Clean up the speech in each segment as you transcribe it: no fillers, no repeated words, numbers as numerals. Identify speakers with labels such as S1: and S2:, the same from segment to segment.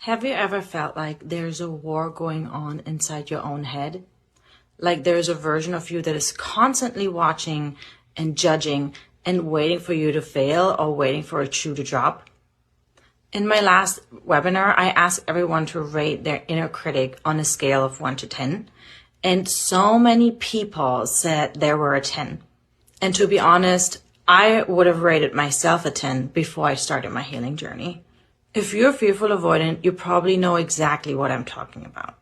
S1: Have you ever felt like there's a war going on inside your own head? Like there's a version of you that is constantly watching and judging and waiting for you to fail or waiting for a shoe to drop? In my last webinar, I asked everyone to rate their inner critic on a scale of 1 to 10. And so many people said they were a 10. And to be honest, I would have rated myself a 10 before I started my healing journey. If you're a fearful avoidant, you probably know exactly what I'm talking about.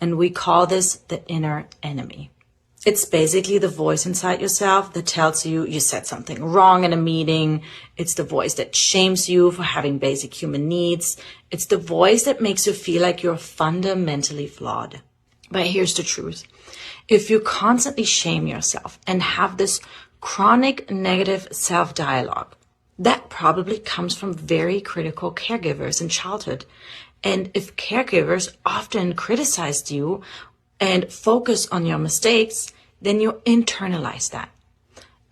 S1: And we call this the inner enemy. It's basically the voice inside yourself that tells you you said something wrong in a meeting. It's the voice that shames you for having basic human needs. It's the voice that makes you feel like you're fundamentally flawed. But here's the truth. If you constantly shame yourself and have this chronic negative self-dialogue, that probably comes from very critical caregivers in childhood. And if caregivers often criticized you and focus on your mistakes, then you internalize that.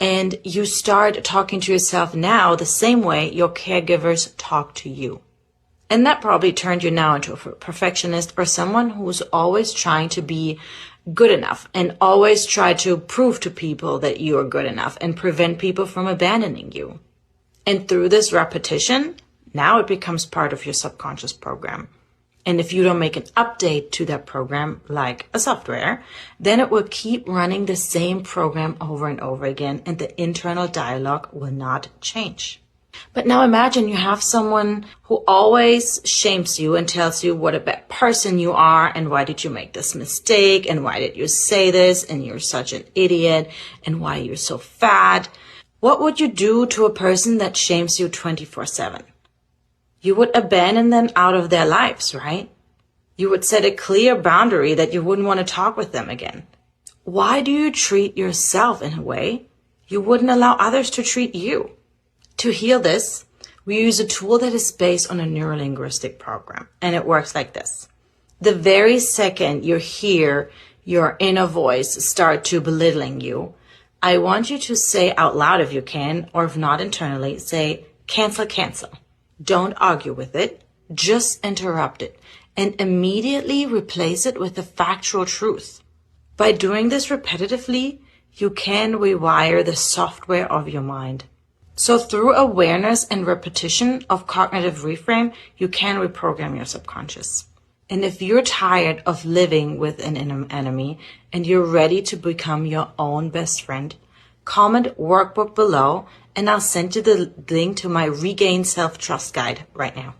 S1: And you start talking to yourself now the same way your caregivers talk to you. And that probably turned you now into a perfectionist or someone who's always trying to be good enough and always try to prove to people that you are good enough and prevent people from abandoning you. And through this repetition, now it becomes part of your subconscious program. And if you don't make an update to that program, like a software, then it will keep running the same program over and over again, and the internal dialogue will not change. But now imagine you have someone who always shames you and tells you what a bad person you are, and why did you make this mistake, and why did you say this, and you're such an idiot, and why you're so fat. What would you do to a person that shames you 24/7? You would abandon them out of their lives, right? You would set a clear boundary that you wouldn't want to talk with them again. Why do you treat yourself in a way you wouldn't allow others to treat you? To heal this, we use a tool that is based on a neurolinguistic program, and it works like this. The very second you hear your inner voice start to belittling you, I want you to say out loud if you can, or if not internally, say, cancel, cancel. Don't argue with it, just interrupt it, and immediately replace it with the factual truth. By doing this repetitively, you can rewire the software of your mind. So through awareness and repetition of cognitive reframe, you can reprogram your subconscious. And if you're tired of living with an inner enemy and you're ready to become your own best friend, comment workbook below and I'll send you the link to my Regain Self-Trust guide right now.